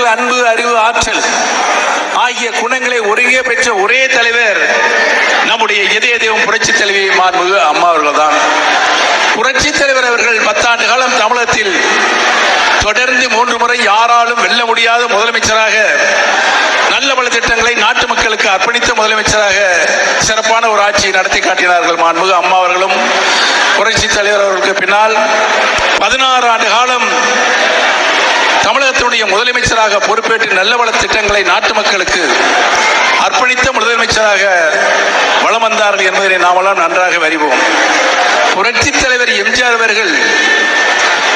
அறிவாற்றல், அன்பு, அறிவு, ஆற்றல் ஆகிய குணங்களை ஒருங்கே பெற்ற ஒரே தலைவர் நம்முடைய இதய தெய்வம் புரட்சி தலைவி மாண்புமிகு அம்மா அவர்கள் தான். புரட்சி தலைவர் அவர்கள் 10 ஆண்டு காலம் தமிழகத்தில் தொடர்ந்து 3 முறை யாராலும் வெல்ல முடியாத முதலமைச்சராக நல்ல பல திட்டங்களை நாட்டு மக்களுக்கு அர்ப்பணித்த முதலமைச்சராக சிறப்பான ஒரு ஆட்சியை நடத்தி காட்டினார்கள். மாண்புமிகு அம்மா அவர்களும் புரட்சி தலைவர் அவர்களுக்கு பின்னால் 16 ஆண்டு காலம் தமிழகத்தினுடைய முதலமைச்சராக பொறுப்பேற்று நல்ல பல திட்டங்களை நாட்டு மக்களுக்கு அர்ப்பணித்த முதலமைச்சராக வலம் வந்தார்கள் என்பதை நாமெல்லாம் நன்றாக அறிவோம். புரட்சி தலைவர் எம்ஜிஆர் அவர்கள்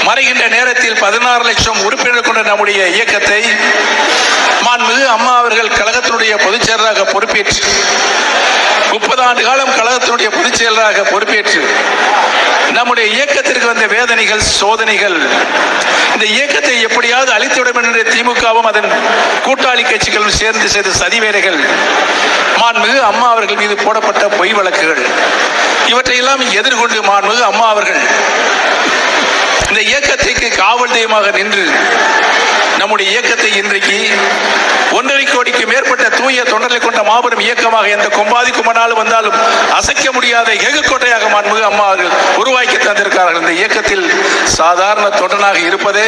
மறைகின்ற நேரத்தில் 16 லட்சம் உறுப்பினர் கொண்ட நம்முடைய இயக்கத்தை மாண்புமிகு அம்மா அவர்கள் கழகத்தினுடைய பொதுச் செயலராக பொறுப்பேற்று 30 ஆண்டு காலம் கழகத்தினுடைய பொதுச் செயலராக பொறுப்பேற்று நம்முடைய இயக்கத்திற்கு வந்த வேதனைகள், சோதனைகள், இந்த இயக்கத்தை எப்படியாவது அழித்துவிடும் என்ற திமுகவும் அதன் கூட்டாளி கட்சிகளும் சேர்ந்து செய்த சதிவேலைகள், மாண்புமிகு அம்மா அவர்கள் மீது போடப்பட்ட பொய் வழக்குகள், இவற்றையெல்லாம் எதிர்கொண்டு மாண்புமிகு அம்மா அவர்கள் இந்த இயக்கத்திற்கு காவல் தெய்வமாக நின்று நம்முடைய இயக்கத்தை இன்றைக்கு 1.5 கோடிக்கு மேற்பட்ட தூய தொண்டர்களை கொண்ட மாபெரும் இயக்கமாக எந்த கொம்பாதி குமனாலும் வந்தாலும் அசைக்க முடியாத ஏகக்கோட்டையாக மாண்புமிகு அம்மா அவர்கள் உருவாக்கி தந்திருக்கிறார்கள். இந்த இயக்கத்தில் சாதாரண தொண்டனாக இருப்பதே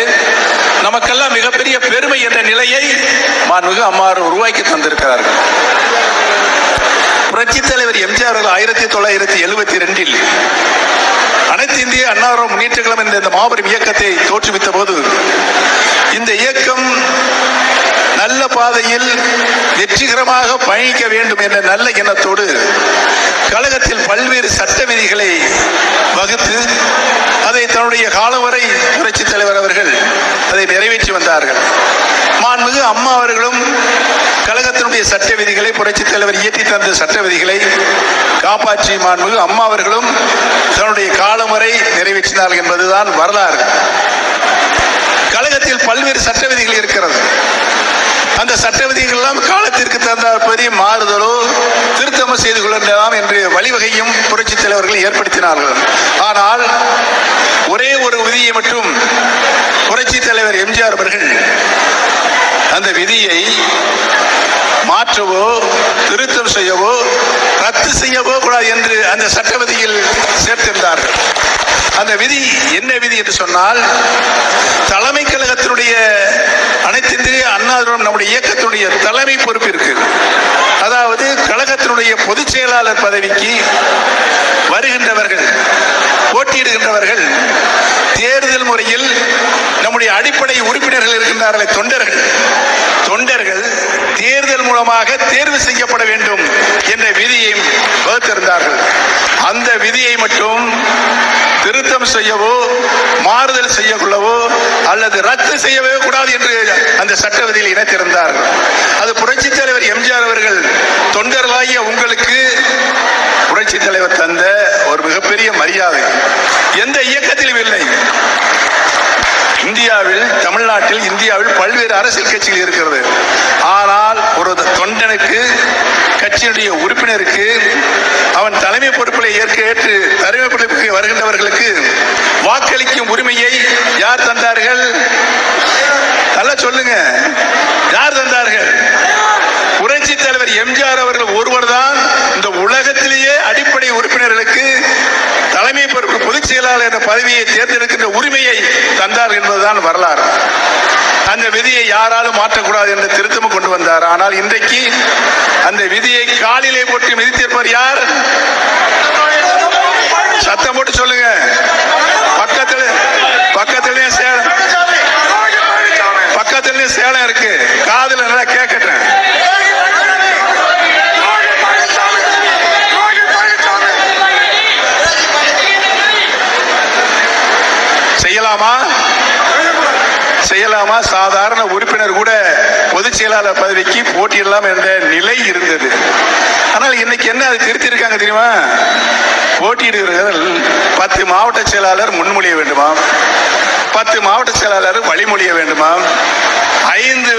நமக்கெல்லாம் மிகப்பெரிய பெருமை என்ற நிலையை மாண்புமிகு அம்மா அவர்கள் உருவாக்கி தந்திருக்கிறார்கள். புரட்சி தலைவர் எம்ஜிஆர் 1972 அனைத்து இந்திய அண்ணா முன்னேற்ற கழகம் என்ற இந்த மாபெரும் இயக்கத்தை தோற்றுவித்த போது இந்த இயக்கம் நல்ல பாதையில் வெற்றிகரமாக பயணிக்க வேண்டும் என்ற நல்ல எண்ணத்தோடு கழகத்தில் பல்வேறு சட்ட விதிகளை வகுத்து அதை தன்னுடைய காலம் வரை புரட்சி தலைவர் அவர்கள் அதை நிறைவேற்றி வந்தார்கள். மாண்புமிகு அம்மா அவர்களும் கழகத்தினுடைய சட்ட விதிகளை, புரட்சி தலைவர் இயற்றி தந்த சட்ட விதிகளை காப்பாற்றி மாண்புமிகு அம்மா அவர்களும் தன்னுடைய காலம் வரை நிறைவேற்றினார்கள் என்பதுதான் வரலாறு. கழகத்தில் பல்வேறு சட்ட விதிகள் இருக்கிறது. அந்த சட்ட விதிகள் எல்லாம் காலத்திற்கு தகுந்தபடி மாறுதலோ திருத்தமோ செய்து கொள்ளலாம் என்று வழிவகையும் புரட்சி தலைவர்கள் ஏற்படுத்தினார்கள். ஆனால் ஒரே ஒரு விதியை மட்டும் புரட்சி தலைவர் எம்ஜிஆர் அவர்கள் அந்த விதியை மாற்றவோ திருத்தம் செய்யவோ ரத்து செய்யவோ கூடாது என்று அந்த சட்ட விதியில் சேர்த்திருந்தார்கள். அந்த விதி என்ன விதி என்று சொன்னால், தலைமை கழகத்தினுடைய அனைத்து இந்திய அண்ணா நம்முடைய இயக்கத்தினுடைய தலைமை பொறுப்பு இருக்கு. அதாவது கழகத்தினுடைய பொதுச் செயலாளர் பதவிக்கு வருகின்றவர்கள், போட்டியிடுகின்றவர்கள் தேர்தல் முறையில் நம்முடைய அடிப்படை உறுப்பினர்கள் இருக்கின்றார்களே தொண்டர்கள் தேர்தல் மூலமாக தேர்வு செய்யப்பட வேண்டும் என்ற விதியை வகுத்திருந்தார்கள். அந்த விதியை மட்டும் திருத்தம் செய்யவோ மாறுதல் செய்யக்கொள்ளவோ அல்லது ரத்து செய்யவே கூடாது என்று அந்த சட்ட விதியில் இணைத்திருந்தார்கள். அது புரட்சி தலைவர் எம்ஜிஆர் அவர்கள் தொண்டர்களாகிய உங்களுக்கு புரட்சி தலைவர் தந்த ஒரு மிகப்பெரிய மரியாதை எந்த இயக்கத்திலும் இல்லை. இந்தியாவில், தமிழ்நாட்டில், இந்தியாவில் பல்வேறு அரசியல் கட்சிகள் இருக்கிறது. ஆனால் ஒரு தொண்டனுக்கு, கட்சியினுடைய உறுப்பினருக்கு அவன் தலைமை பொறுப்பில் ஏற்று தலைமை பொறுப்புக்கு வருகின்றவர்களுக்கு வாக்களிக்கும் உரிமையை யார் தந்தார்கள்? நல்லா சொல்லுங்க, யார் தந்தார்கள்? புரட்சி தலைவர் எம்ஜிஆர் அவர்கள் ஒருவர் தான் இந்த உலகத்திலேயே அடிப்படை உறுப்பினர்களுக்கு தலைமை பொறுப்பு பொதுச் செயலாளர் என்ற பதவியை தேர்ந்தெடுக்கின்ற உரிமையை தந்தார் என்பதுதான் வரலாறு. அந்த விதியை யாராலும் மாற்றக்கூடாது என்ற திருத்தமும் கொண்டு வந்தார். ஆனால் இன்றைக்கு அந்த விதியை காலிலே போட்டு மிதித்திருப்பவர் யார்? சத்தம் போட்டு சொல்லுங்க. பக்கத்திலே சேலம் இருக்கு, காதுல நல்லா கேட்கட்டேன். செய்யலாமா? சாதாரண உறுப்பினர் கூட பொதுச் செயலாளர் பதவிக்கு போட்டியிடலாம் என்ற நிலை இருந்தது. ஆனால் இன்னைக்கு என்ன அது திருத்திருக்காங்க தெரியுமா? போட்டியிடுகிறவர்கள் 10 மாவட்ட செயலாளர் முன்மொழிய வேண்டுமா, 10 மாவட்ட செயலாளர் வழிமொழிய வேண்டுமா, 5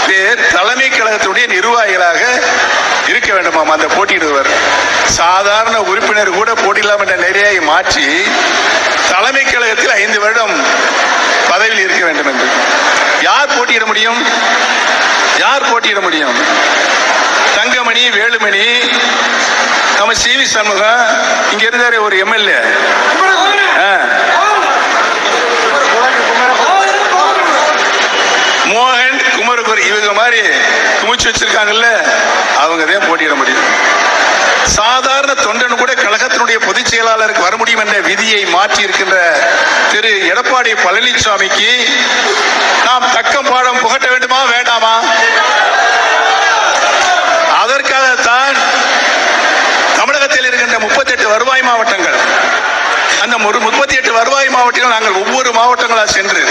பேர் தலைமை கழகத்துடைய நிர்வாகிகளாக இருக்க வேண்டுமாம் அந்த போட்டியிடுவர். சாதாரண உறுப்பினர் கூட போட்டியிடலாம் என்ற நிலையை மாற்றி தலைமை கழகத்தில் 5 வருடம் பதவியில் இருக்க வேண்டும் என்று யார் முடியும்? யார் போட்டியிட முடியும்? தங்கமணி, வேலுமணி, நம்ம CV சண்முகம், இங்க இருந்தாரு ஒரு MLA, மோகன், குமரகுரு, இவங்க மாதிரி குமிச்சு வச்சிருக்காங்கல்ல, அவங்க தான் போட்டியிட முடியும். சாதாரண தொண்டன் கூட கழகத்தினுடைய பொதுச் செயலாளருக்கு வர முடியும் என்ற விதியை மாற்றி இருக்கின்ற திரு எடப்பாடி பழனிசாமிக்கு நாம் தக்கம் பாடம் புகட்ட வேண்டுமா வேண்டாமா? அதற்காகத்தான் தமிழகத்தில் இருக்கின்ற 38 வருவாய் மாவட்டங்கள், அந்த 38 வருவாய் மாவட்டங்கள் நாங்கள் ஒவ்வொரு மாவட்டங்களாக சென்று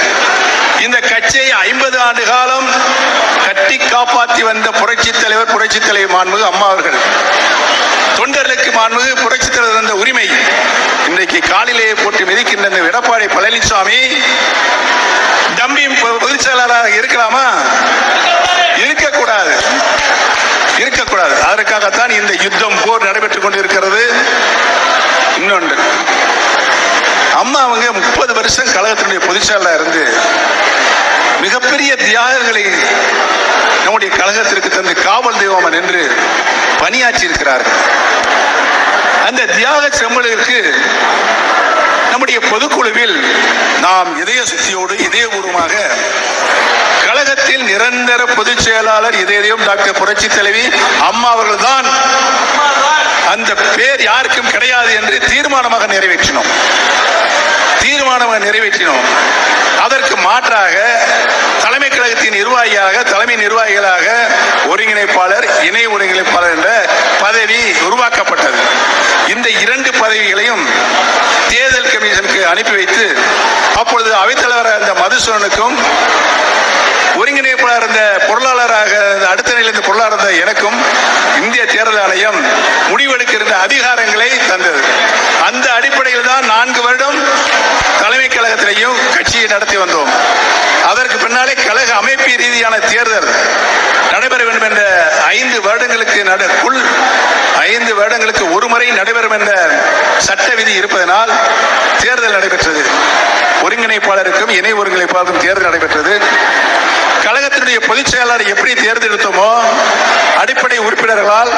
இந்த கட்சியை 50 ஆண்டு காலம் கட்டி காப்பாற்றி வந்த புரட்சித் தலைவர் மாண்புமிகு அம்மா அவர்கள், தொண்டர்களுக்கு மாண்புமிகு புரட்சித் தலைவர் தந்த உரிமை இன்றைக்கு காலிலேயே போட்டு மிதிக்கின்ற எடப்பாடி பழனிசாமி டம்பி பொதுச் செயலாளராக இருக்கலாமா? இருக்கக்கூடாது. அதற்காகத்தான் இந்த யுத்தம், போர் நடைபெற்றுக் கொண்டிருக்கிறது. இன்னொன்று, அம்மா அவங்க 30 வருஷம் கழகத்தினுடைய பொதுச் செயலாளர் இருந்து மிகப்பெரிய தியாகங்களை நம்முடைய கழகத்திற்கு தந்து காவல் தெய்வம் என்று பணியாற்றி இருக்கிறார்கள். அந்த தியாக செம்மலுக்கு நம்முடைய பொதுக்குழுவில் நாம் இதய சுத்தியோடு இதயபூர்வமாக கழகத்தில் நிரந்தர பொதுச் செயலாளர் இதயம் டாக்டர் புரட்சி தலைவி அம்மா அவர்கள் தான், அந்த பேர் யாருக்கும் கிடையாது என்று தீர்மானமாக நிறைவேற்றினோம். அதற்கு மாற்றாக தலைமை கழகத்தின் நிர்வாகியாக, தலைமை நிர்வாகிகளாக ஒருங்கிணைப்பாளர், இணை ஒருங்கிணைப்பாளர் என்ற பதவி உருவாக்கப்பட்டது. இந்த 2 பதவிகளையும் தேர்தல் கமிஷனுக்கு அனுப்பி வைத்து, அப்பொழுது அவைத்தலைவர் அந்த மதுசூதனுக்கும், ஒருங்கிணைப்பாளர் இருந்த பொருளாளராக அடுத்த நிலையில் இருந்த பொருளாளர் இருந்த எனக்கும் இந்திய தேர்தல் ஆணையம் முடிவெடுக்கிற அதிகாரங்களை தந்தது. அந்த அடிப்படையில் தான் 4 வருடம் தலைமை கழகத்திலையும் கட்சியை நடத்தி வந்தோம். அதற்கு பின்னாலே கழக அமைப்பு ரீதியான தேர்தல் நடைபெற வேண்டும் என்ற 5 வருடங்களுக்கு ஒரு முறை நடைபெறும் என்ற சட்ட விதி இருப்பதனால் தேர்தல் நடைபெற்றது. ஒருங்கிணைப்பாளருக்கும் இணை ஒருங்கிணைப்பாளருக்கும் தேர்தல் நடைபெற்றது. கழகத்தினுடைய பொதுச் செயலாளர் எப்படி தேர்ந்தெடுத்தோமோ அடிப்படை உறுப்பினர்களால்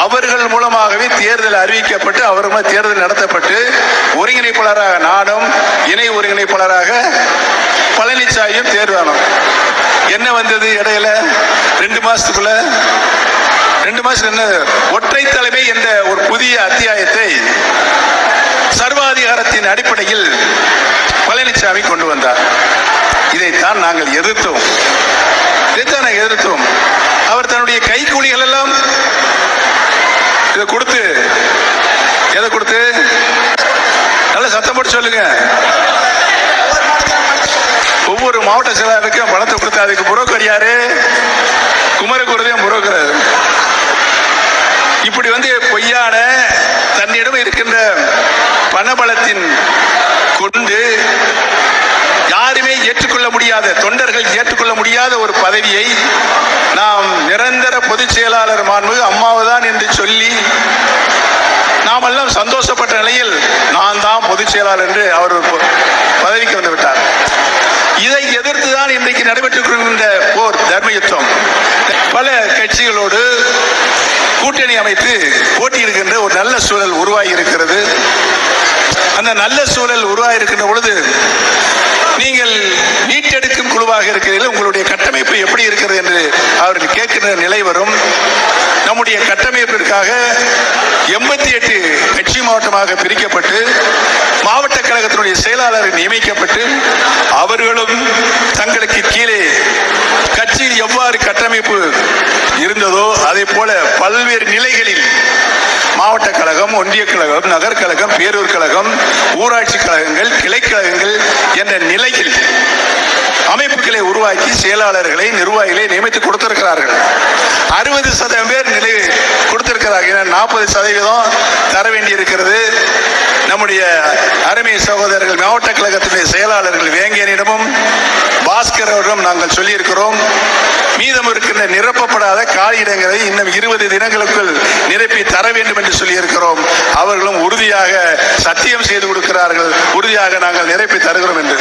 அவர்கள் மூலமாகவே தேர்தல் அறிவிக்கப்பட்டு அவர்கள் தேர்தல் நடத்தப்பட்டு ஒருங்கிணைப்பாளராக நானும், இணை ஒருங்கிணைப்பாளராக பழனிசாமியும் தேர்வானோம். என்ன வந்தது இடையில 2 மாசத்துக்குள்ள? 2 மாசம் என்ன, ஒற்றை தலைமை என்ற ஒரு புதிய அத்தியாயத்தை சர்வாதிகாரத்தின் அடிப்படையில் பழனிசாமி கொண்டு வந்தார். இதைத்தான் நாங்கள் எதிர்த்தோம். அவர் தன்னுடைய கைக்கூலிகள் எல்லாம் இதை கொடுத்து, எதை கொடுத்து, நல்ல சத்தம் போட்டு சொல்லுங்க, ஒவ்வொரு மாவட்ட செயலாளருக்கும் பணத்தை கொடுத்து, அதுக்கு புரோக்கர் யாரு? குமரகுருதையும் புரோக்கர். இப்படி பொய்யான தன்னிடம் இருக்கின்ற பணபலத்தின் கொண்டு யாருமே ஏற்றுக்கொள்ள முடியாத, தொண்டர்கள் ஏற்றுக்கொள்ள முடியாத ஒரு பதவியை நாம் நிரந்தர பொதுச் செயலாளர் மாண்புமிகு அம்மாவுதான் என்று சொல்லி நாம் எல்லாம் சந்தோஷப்பட்ட நிலையில் நான் தான் பொதுச் செயலாளர் என்று அவர் பதவிக்கு வந்து விட்டார். இதை எதிர்த்துதான் இன்றைக்கு நடைபெற்றுக் கொண்டிருக்கின்ற போர், தர்ம யுத்தம். பல கட்சிகளோடு கூட்டணி அமைத்து போட்டியிடுகின்ற ஒரு நல்ல சூழல் உருவாகி இருக்கிறது. அந்த நல்ல சூழல் உருவாகி இருக்கின்ற பொழுது நீங்கள் மீட்டெடுக்கும் குழுவாக இருக்கிறீர்கள், உங்களுடைய கட்டமைப்பு எப்படி இருக்கிறது என்று அவர்கள் கேட்கின்ற நிலை வரும். நம்முடைய கட்டமைப்பிற்காக 88 கட்சி மாவட்டமாக பிரிக்கப்பட்டு மாவட்ட கழகத்தினுடைய செயலாளர் நியமிக்கப்பட்டு அவர்களும் தங்களுக்கு கீழே கட்சியில் எவ்வாறு கட்டமைப்பு இருந்ததோ அதே போல பல்வேறு நிலைகளில் மாவட்ட கழகம், ஒன்றிய கழகம், நகர் கழகம், பேரூர் கழகம், ஊராட்சி கழகங்கள், கிளைக்கழகங்கள் என்ற நிலையில் அமைப்புகளை உருவாக்கி செயலாளர்களை, நிர்வாகிகளை நியமித்து கொடுத்திருக்கிறார்கள். 60% பேர் நிலை கொடுத்திருக்கிறார்கள். 40% தர வேண்டியிருக்கிறது. நம்முடைய அருமை சகோதரர்கள் மாவட்ட கழகத்தினுடைய செயலாளர்கள் வேங்கியனிடமும் பாஸ்கரிடம் நாங்கள் சொல்லியிருக்கிறோம். மீதம் இருக்கின்ற நிரப்பப்படாத காலியிடங்களை இன்னும் 20 தினங்களுக்குள் நிரப்பி தர வேண்டும் என்று சொல்லியிருக்கிறோம். அவர்களும் உறுதியாக சத்தியம் செய்து கொடுக்கிறார்கள், உறுதியாக நாங்கள் நிரப்பி தருகிறோம் என்று.